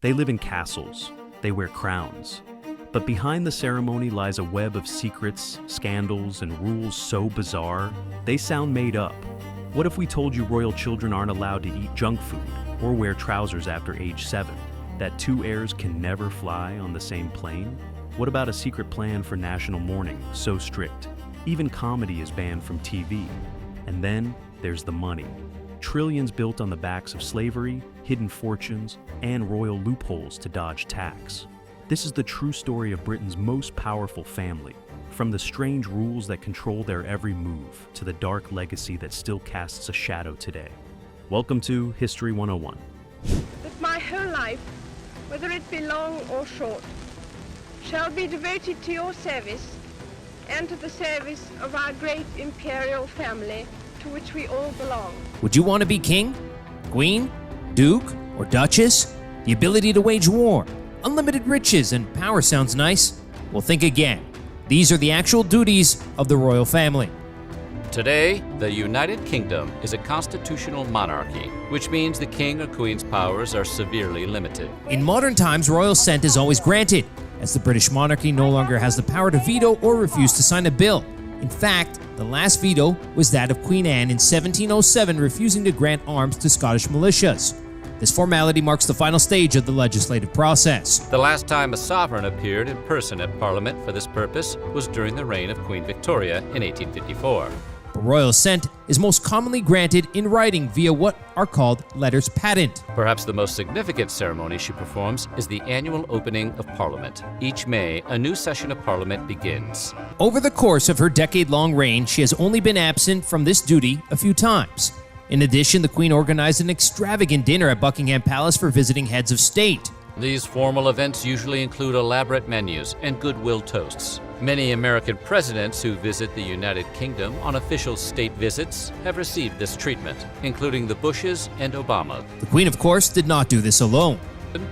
They live in castles, they wear crowns. But behind the ceremony lies a web of secrets, scandals, and rules so bizarre, they sound made up. What if we told you royal children aren't allowed to eat junk food or wear trousers after age 7? That 2 heirs can never fly on the same plane? What about a secret plan for national mourning so strict? Even comedy is banned from TV. And then there's the money. Trillions built on the backs of slavery, hidden fortunes, and royal loopholes to dodge tax. This is the true story of Britain's most powerful family, from the strange rules that control their every move to the dark legacy that still casts a shadow today. Welcome to History 101. That my whole life, whether it be long or short, shall be devoted to your service and to the service of our great imperial family to which we all belong. Would you want to be king, queen, duke, or duchess? The ability to wage war, unlimited riches, and power sounds nice? Well, think again. These are the actual duties of the royal family. Today, the United Kingdom is a constitutional monarchy, which means the king or queen's powers are severely limited. In modern times, royal assent is always granted, as the British monarchy no longer has the power to veto or refuse to sign a bill. In fact, the last veto was that of Queen Anne in 1707, refusing to grant arms to Scottish militias. This formality marks the final stage of the legislative process. The last time a sovereign appeared in person at Parliament for this purpose was during the reign of Queen Victoria in 1854. But royal assent is most commonly granted in writing via what are called letters patent. Perhaps the most significant ceremony she performs is the annual opening of Parliament. Each May, a new session of Parliament begins. Over the course of her decade-long reign, she has only been absent from this duty a few times. In addition, the Queen organized an extravagant dinner at Buckingham Palace for visiting heads of state. These formal events usually include elaborate menus and goodwill toasts. Many American presidents who visit the United Kingdom on official state visits have received this treatment, including the Bushes and Obama. The Queen, of course, did not do this alone.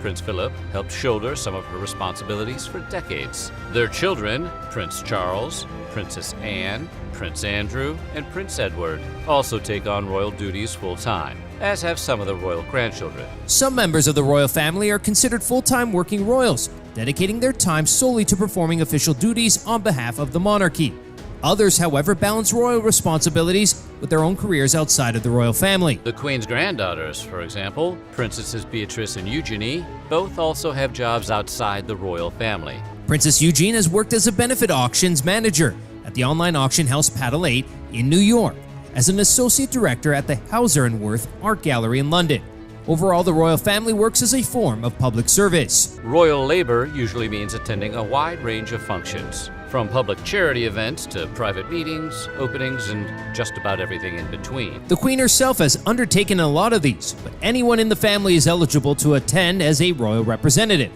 Prince Philip helped shoulder some of her responsibilities for decades. Their children, Prince Charles, Princess Anne, Prince Andrew, and Prince Edward, also take on royal duties full-time, as have some of the royal grandchildren. Some members of the royal family are considered full-time working royals, dedicating their time solely to performing official duties on behalf of the monarchy. Others, however, balance royal responsibilities with their own careers outside of the royal family. The Queen's granddaughters, for example, Princesses Beatrice and Eugenie, both also have jobs outside the royal family. Princess Eugenie has worked as a benefit auctions manager at the online auction house Paddle 8 in New York, as an associate director at the Hauser & Wirth Art Gallery in London. Overall, the royal family works as a form of public service. Royal labor usually means attending a wide range of functions, from public charity events to private meetings, openings, and just about everything in between. The Queen herself has undertaken a lot of these, but anyone in the family is eligible to attend as a royal representative.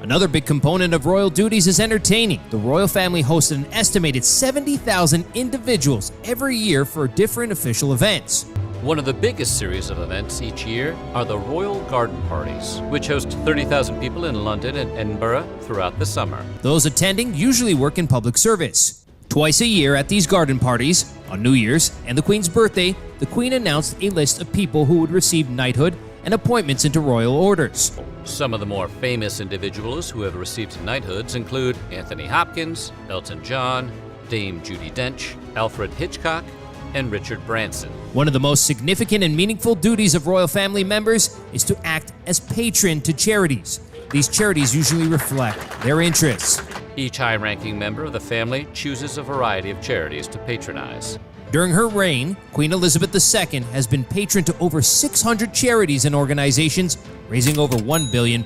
Another big component of royal duties is entertaining. The royal family hosts an estimated 70,000 individuals every year for different official events. One of the biggest series of events each year are the Royal Garden Parties, which host 30,000 people in London and Edinburgh throughout the summer. Those attending usually work in public service. Twice a year at these garden parties, on New Year's and the Queen's birthday, the Queen announced a list of people who would receive knighthood and appointments into royal orders. Some of the more famous individuals who have received knighthoods include Anthony Hopkins, Elton John, Dame Judi Dench, Alfred Hitchcock, and Richard Branson. One of the most significant and meaningful duties of royal family members is to act as patron to charities. These charities usually reflect their interests. Each high-ranking member of the family chooses a variety of charities to patronize. During her reign, Queen Elizabeth II has been patron to over 600 charities and organizations, raising over £1 billion.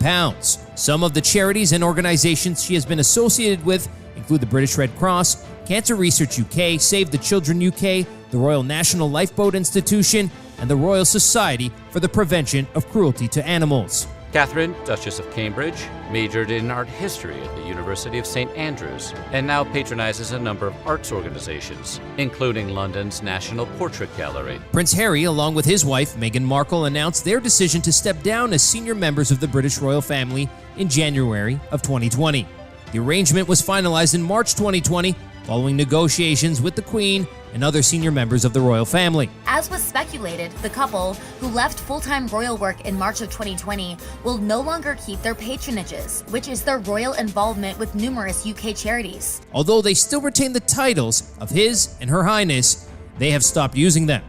Some of the charities and organizations she has been associated with include the British Red Cross, Cancer Research UK, Save the Children UK, the Royal National Lifeboat Institution, and the Royal Society for the Prevention of Cruelty to Animals. Catherine, Duchess of Cambridge, majored in art history at the University of St. Andrews, and now patronizes a number of arts organizations, including London's National Portrait Gallery. Prince Harry, along with his wife, Meghan Markle, announced their decision to step down as senior members of the British royal family in January of 2020. The arrangement was finalized in March 2020, following negotiations with the Queen and other senior members of the royal family. As was speculated, the couple, who left full-time royal work in March of 2020, will no longer keep their patronages, which is their royal involvement with numerous UK charities. Although they still retain the titles of His and Her Highness, they have stopped using them.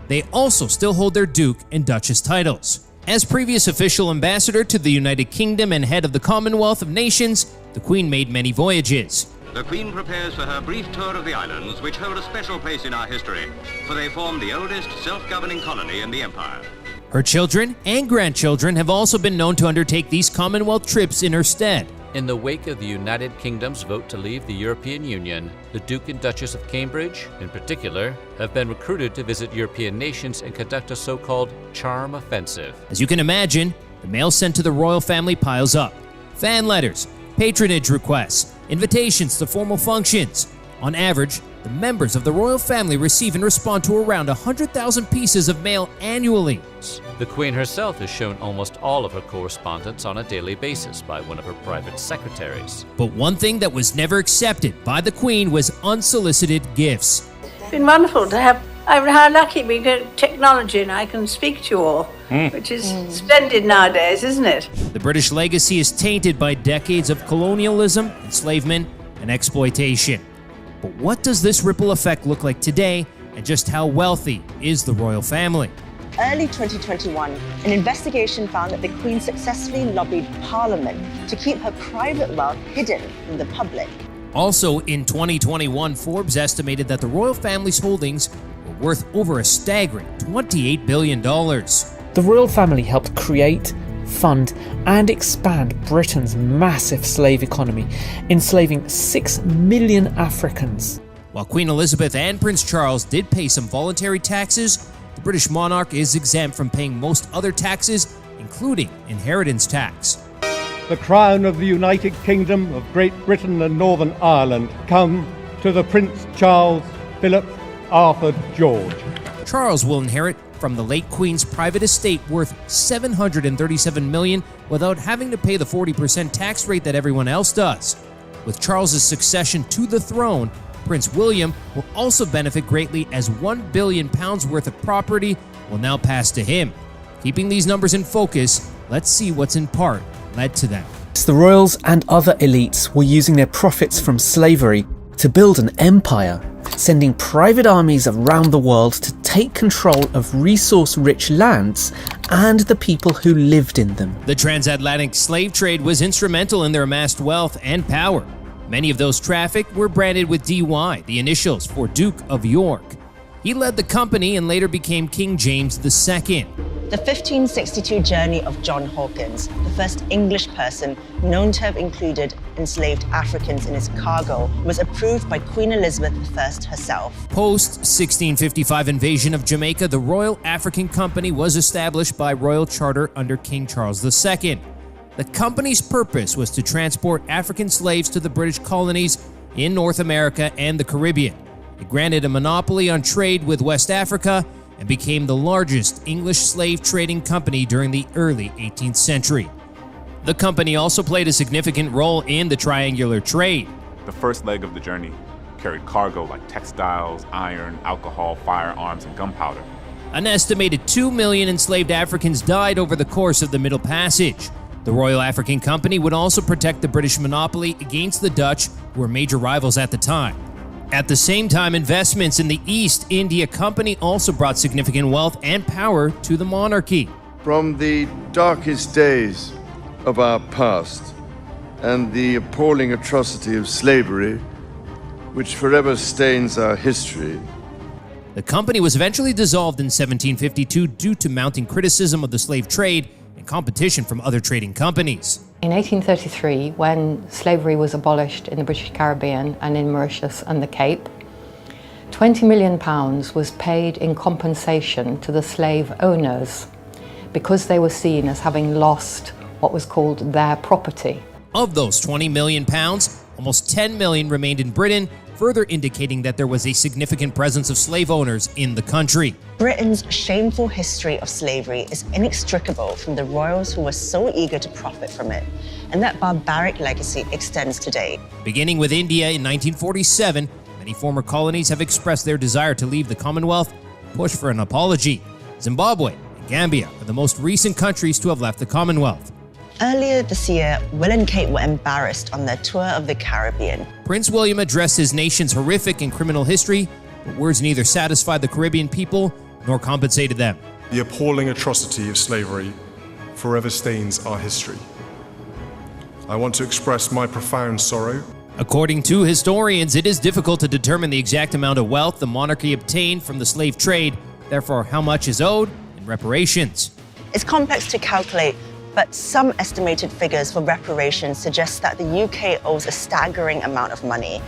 They also still hold their Duke and Duchess titles. As previous official ambassador to the United Kingdom and head of the Commonwealth of Nations, the Queen made many voyages. The Queen prepares for her brief tour of the islands, which hold a special place in our history, for they form the oldest self-governing colony in the empire. Her children and grandchildren have also been known to undertake these Commonwealth trips in her stead. In the wake of the United Kingdom's vote to leave the European Union, the Duke and Duchess of Cambridge, in particular, have been recruited to visit European nations and conduct a so-called charm offensive. As you can imagine, the mail sent to the royal family piles up. Fan letters, patronage requests, invitations to formal functions. On average, the members of the royal family receive and respond to around 100,000 pieces of mail annually. The Queen herself is shown almost all of her correspondence on a daily basis by one of her private secretaries. But one thing that was never accepted by the Queen was unsolicited gifts. It's been wonderful to have. How lucky we get technology and I can speak to you all, which is splendid nowadays, isn't it? The British legacy is tainted by decades of colonialism, enslavement, and exploitation. But what does this ripple effect look like today, and just how wealthy is the royal family? Early 2021, an investigation found that the Queen successfully lobbied Parliament to keep her private wealth hidden from the public. Also, in 2021, Forbes estimated that the royal family's holdings were worth over a staggering $28 billion. The royal family helped create, fund, and expand Britain's massive slave economy, enslaving 6 million Africans. While Queen Elizabeth and Prince Charles did pay some voluntary taxes, the British monarch is exempt from paying most other taxes, including inheritance tax. The crown of the United Kingdom of Great Britain and Northern Ireland come to the Prince Charles Philip Arthur George. Charles will inherit from the late Queen's private estate worth $737 million without having to pay the 40% tax rate that everyone else does. With Charles's succession to the throne, Prince William will also benefit greatly as £1 billion worth of property will now pass to him. Keeping these numbers in focus, let's see what's in part led to them. The royals and other elites were using their profits from slavery to build an empire, sending private armies around the world to take control of resource-rich lands and the people who lived in them. The transatlantic slave trade was instrumental in their amassed wealth and power. Many of those trafficked were branded with DY, the initials for Duke of York. He led the company and later became King James II. The 1562 journey of John Hawkins, the first English person known to have included enslaved Africans in his cargo, was approved by Queen Elizabeth I herself. Post-1655 invasion of Jamaica, the Royal African Company was established by royal charter under King Charles II. The company's purpose was to transport African slaves to the British colonies in North America and the Caribbean. It granted a monopoly on trade with West Africa and became the largest English slave trading company during the early 18th century. The company also played a significant role in the triangular trade. The first leg of the journey carried cargo like textiles, iron, alcohol, firearms, and gunpowder. An estimated 2 million enslaved Africans died over the course of the Middle Passage. The Royal African Company would also protect the British monopoly against the Dutch, who were major rivals at the time. At the same time, investments in the East India Company also brought significant wealth and power to the monarchy. From the darkest days of our past and the appalling atrocity of slavery, which forever stains our history, the company was eventually dissolved in 1752 due to mounting criticism of the slave trade and competition from other trading companies. In 1833, when slavery was abolished in the British Caribbean and in Mauritius and the Cape, £20 million was paid in compensation to the slave owners because they were seen as having lost what was called their property. Of those £20 million, almost $10 million remained in Britain, further indicating that there was a significant presence of slave owners in the country. Britain's shameful history of slavery is inextricable from the royals who were so eager to profit from it, and that barbaric legacy extends today. Beginning with India in 1947, Many former colonies have expressed their desire to leave the Commonwealth, push for an apology. Zimbabwe and Gambia are the most recent countries to have left the Commonwealth. Earlier this year, Will and Kate were embarrassed on their tour of the Caribbean. Prince William addressed his nation's horrific and criminal history, but words neither satisfied the Caribbean people nor compensated them. The appalling atrocity of slavery forever stains our history. I want to express my profound sorrow. According to historians, it is difficult to determine the exact amount of wealth the monarchy obtained from the slave trade, therefore how much is owed in reparations. It's complex to calculate, but some estimated figures for reparations suggest that the UK owes a staggering amount of money,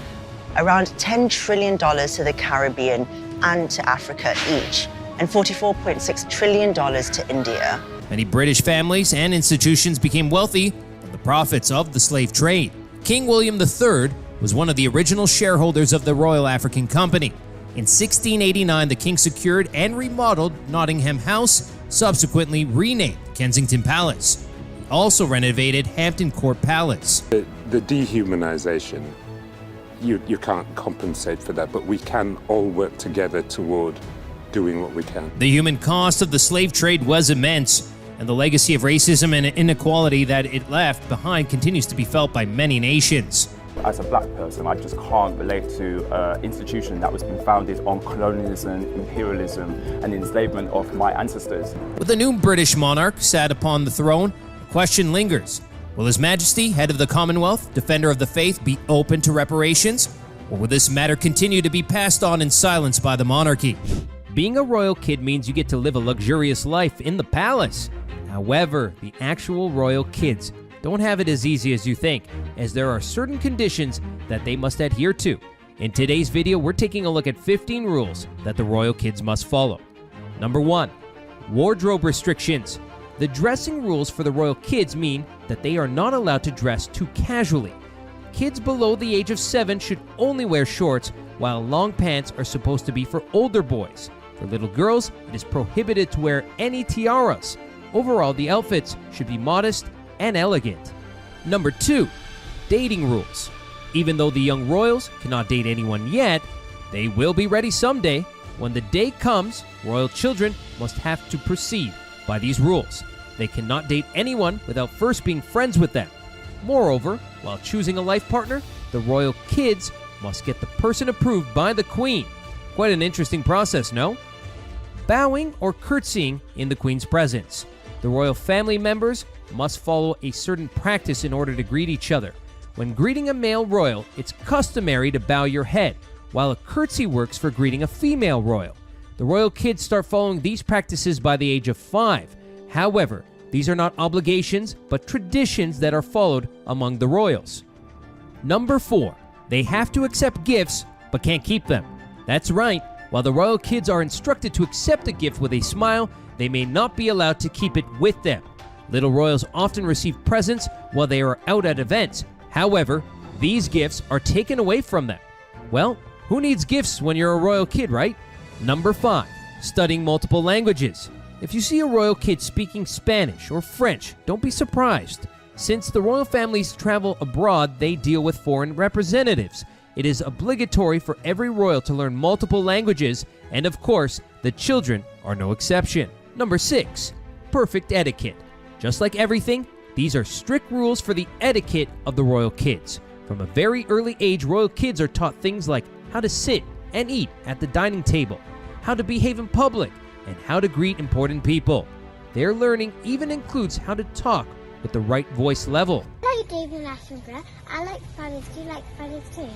around $10 trillion to the Caribbean and to Africa each, and $44.6 trillion to India. Many British families and institutions became wealthy from the profits of the slave trade. King William III was one of the original shareholders of the Royal African Company. In 1689, the king secured and remodeled Nottingham House, subsequently renamed Kensington Palace. He also renovated Hampton Court Palace. The dehumanization, you can't compensate for that, but we can all work together toward doing what we can. The human cost of the slave trade was immense, and the legacy of racism and inequality that it left behind continues to be felt by many nations. As a black person, I just can't relate to an institution that was been founded on colonialism, imperialism, and enslavement of my ancestors. With a new British monarch sat upon the throne, the question lingers. Will His Majesty, head of the Commonwealth, defender of the faith, be open to reparations? Or will this matter continue to be passed on in silence by the monarchy? Being a royal kid means you get to live a luxurious life in the palace. However, the actual royal kids don't have it as easy as you think, as there are certain conditions that they must adhere to. In today's video, we're taking a look at 15 rules that the royal kids must follow. Number 1, wardrobe restrictions. The dressing rules for the royal kids mean that they are not allowed to dress too casually. Kids below the age of 7 should only wear shorts, while long pants are supposed to be for older boys. For little girls, it is prohibited to wear any tiaras. Overall, the outfits should be modest and elegant. Number 2, dating rules. Even though the young royals cannot date anyone yet, they will be ready someday. When the day comes, royal children must have to proceed by these rules. They cannot date anyone without first being friends with them. Moreover, while choosing a life partner, the royal kids must get the person approved by the queen. Quite an interesting process, no? Bowing or curtsying in the queen's presence. The royal family members must follow a certain practice in order to greet each other. When greeting a male royal, it's customary to bow your head, while a curtsy works for greeting a female royal. The royal kids start following these practices by the age of 5. However, these are not obligations, but traditions that are followed among the royals. Number 4, they have to accept gifts, but can't keep them. That's right, while the royal kids are instructed to accept a gift with a smile, they may not be allowed to keep it with them. Little royals often receive presents while they are out at events. However, these gifts are taken away from them. Well, who needs gifts when you're a royal kid, right? Number 5, studying multiple languages. If you see a royal kid speaking Spanish or French, don't be surprised. Since the royal families travel abroad, they deal with foreign representatives. It is obligatory for every royal to learn multiple languages, and of course, the children are no exception. Number 6, perfect etiquette. Just like everything, these are strict rules for the etiquette of the royal kids. From a very early age, royal kids are taught things like how to sit and eat at the dining table, how to behave in public, and how to greet important people. Their learning even includes how to talk with the right voice level. I like David Attenborough. I like Spanish. Do you like Spanish too?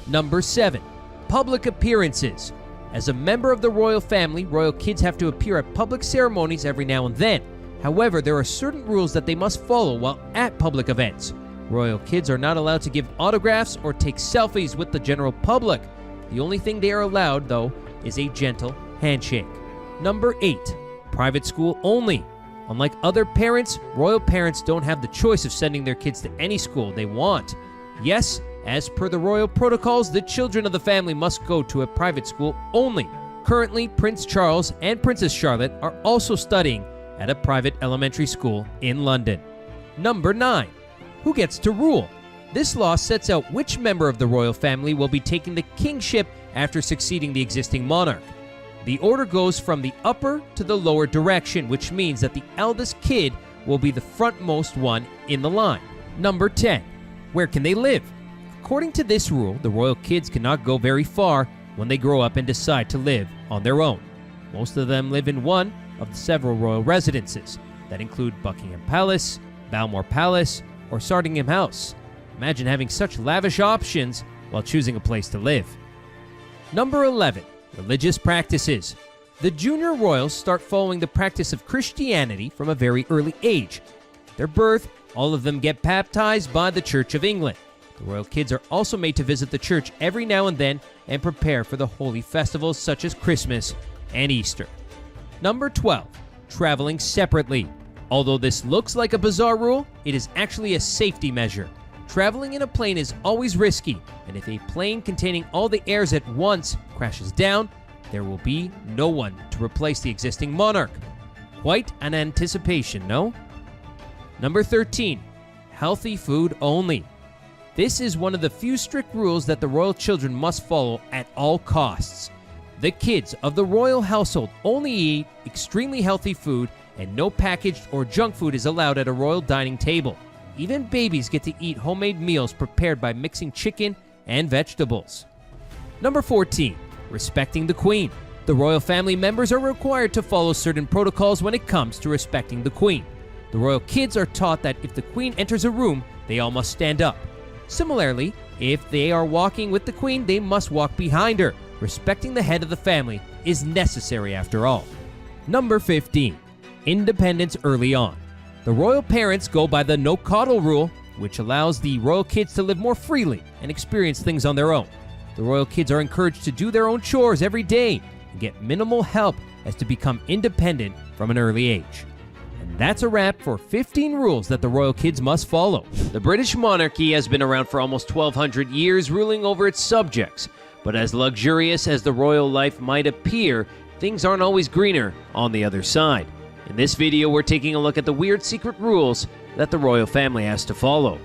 Number 7, public appearances. As a member of the royal family, royal kids have to appear at public ceremonies every now and then. However, there are certain rules that they must follow while at public events. Royal kids are not allowed to give autographs or take selfies with the general public. The only thing they are allowed, though, is a gentle handshake. Number 8, private school only. Unlike other parents, royal parents don't have the choice of sending their kids to any school they want. Yes, as per the royal protocols, the children of the family must go to a private school only. Currently, Prince Charles and Princess Charlotte are also studying at a private elementary school in London. Number 9, who gets to rule? This law sets out which member of the royal family will be taking the kingship after succeeding the existing monarch. The order goes from the upper to the lower direction, which means that the eldest kid will be the frontmost one in the line. Number 10. Where can they live? According to this rule, the royal kids cannot go very far when they grow up and decide to live on their own. Most of them live in one of the several royal residences that include Buckingham Palace, Balmoral Palace, or Sandringham House. Imagine having such lavish options while choosing a place to live. Number 11. Religious practices. The junior royals start following the practice of Christianity from a very early age. At their birth, all of them get baptized by the Church of England. The royal kids are also made to visit the church every now and then and prepare for the holy festivals such as Christmas and Easter. Number 12. Traveling separately. Although this looks like a bizarre rule, it is actually a safety measure. Traveling in a plane is always risky, and if a plane containing all the heirs at once crashes down, there will be no one to replace the existing monarch. Quite an anticipation, no? Number 13. Healthy food only. This is one of the few strict rules that the royal children must follow at all costs. The kids of the royal household only eat extremely healthy food, and no packaged or junk food is allowed at a royal dining table. Even babies get to eat homemade meals prepared by mixing chicken and vegetables. Number 14. Respecting the Queen. The royal family members are required to follow certain protocols when it comes to respecting the Queen. The royal kids are taught that if the Queen enters a room, they all must stand up. Similarly, if they are walking with the Queen, they must walk behind her. Respecting the head of the family is necessary after all. Number 15. Independence early on. The royal parents go by the no coddle rule, which allows the royal kids to live more freely and experience things on their own. The royal kids are encouraged to do their own chores every day and get minimal help as to become independent from an early age. And that's a wrap for 15 rules that the royal kids must follow. The British monarchy has been around for almost 1,200 years, ruling over its subjects. But as luxurious as the royal life might appear, things aren't always greener on the other side. In this video, we're taking a look at the weird secret rules that the royal family has to follow.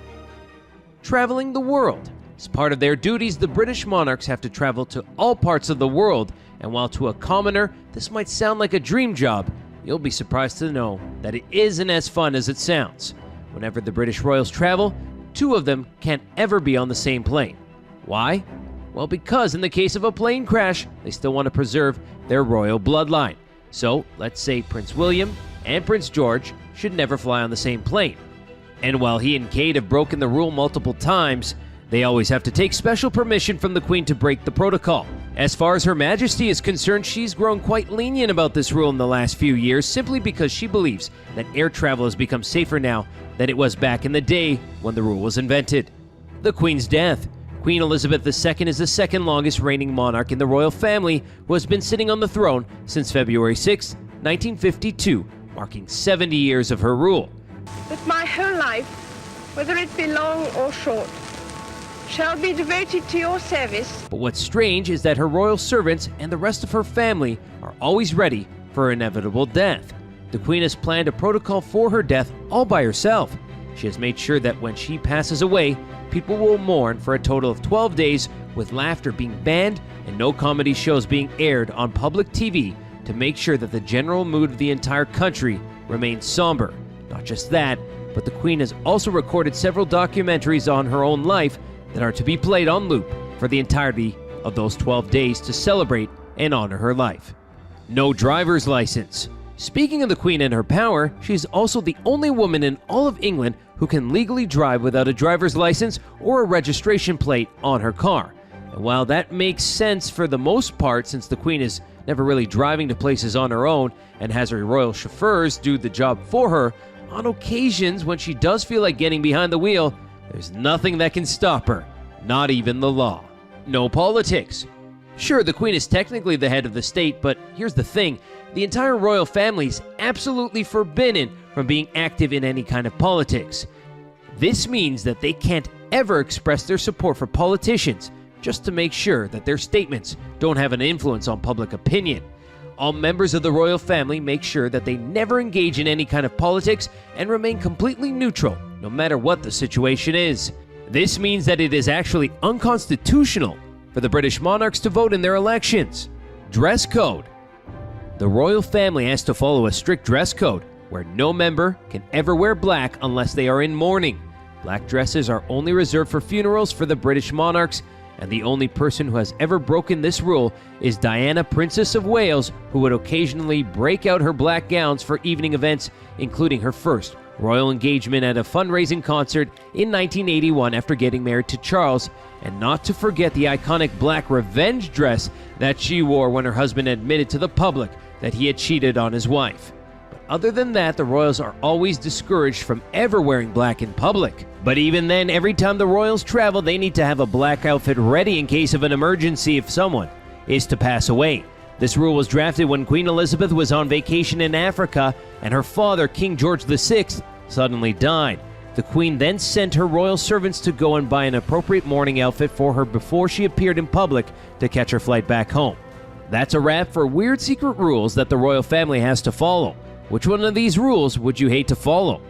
Traveling the world. As part of their duties, the British monarchs have to travel to all parts of the world, and while to a commoner this might sound like a dream job, you'll be surprised to know that it isn't as fun as it sounds. Whenever the British royals travel, two of them can't ever be on the same plane. Why? Well, because in the case of a plane crash, they still want to preserve their royal bloodline. So, let's say Prince William and Prince George should never fly on the same plane. And while he and Kate have broken the rule multiple times, they always have to take special permission from the Queen to break the protocol. As far as Her Majesty is concerned, she's grown quite lenient about this rule in the last few years, simply because she believes that air travel has become safer now than it was back in the day when the rule was invented. The Queen's death. Queen Elizabeth II is the second longest reigning monarch in the royal family, who has been sitting on the throne since February 6, 1952, marking 70 years of her rule. That my whole life, whether it be long or short, shall be devoted to your service. But what's strange is that her royal servants and the rest of her family are always ready for her inevitable death. The Queen has planned a protocol for her death all by herself. She has made sure that when she passes away, people will mourn for a total of 12 days, with laughter being banned and no comedy shows being aired on public TV to make sure that the general mood of the entire country remains somber. Not just that, but the Queen has also recorded several documentaries on her own life that are to be played on loop for the entirety of those 12 days to celebrate and honor her life. No driver's license. Speaking of the Queen and her power, she's also the only woman in all of England who can legally drive without a driver's license or a registration plate on her car. And while that makes sense for the most part, since the Queen is never really driving to places on her own and has her royal chauffeurs do the job for her, on occasions when she does feel like getting behind the wheel, there's nothing that can stop her, not even the law. No politics. Sure, the Queen is technically the head of the state, but here's the thing. The entire royal family is absolutely forbidden from being active in any kind of politics. This means that they can't ever express their support for politicians, just to make sure that their statements don't have an influence on public opinion. All members of the royal family make sure that they never engage in any kind of politics and remain completely neutral, no matter what the situation is. This means that it is actually unconstitutional for the British monarchs to vote in their elections. Dress code. The royal family has to follow a strict dress code where no member can ever wear black unless they are in mourning. Black dresses are only reserved for funerals for the British monarchs, and the only person who has ever broken this rule is Diana, Princess of Wales, who would occasionally break out her black gowns for evening events, including her first royal engagement at a fundraising concert in 1981 after getting married to Charles, and not to forget the iconic black revenge dress that she wore when her husband admitted to the public that he had cheated on his wife. But other than that, the royals are always discouraged from ever wearing black in public. But even then, every time the royals travel, they need to have a black outfit ready in case of an emergency if someone is to pass away. This rule was drafted when Queen Elizabeth was on vacation in Africa and her father, King George VI, suddenly died. The Queen then sent her royal servants to go and buy an appropriate mourning outfit for her before she appeared in public to catch her flight back home. That's a wrap for weird secret rules that the royal family has to follow. Which one of these rules would you hate to follow?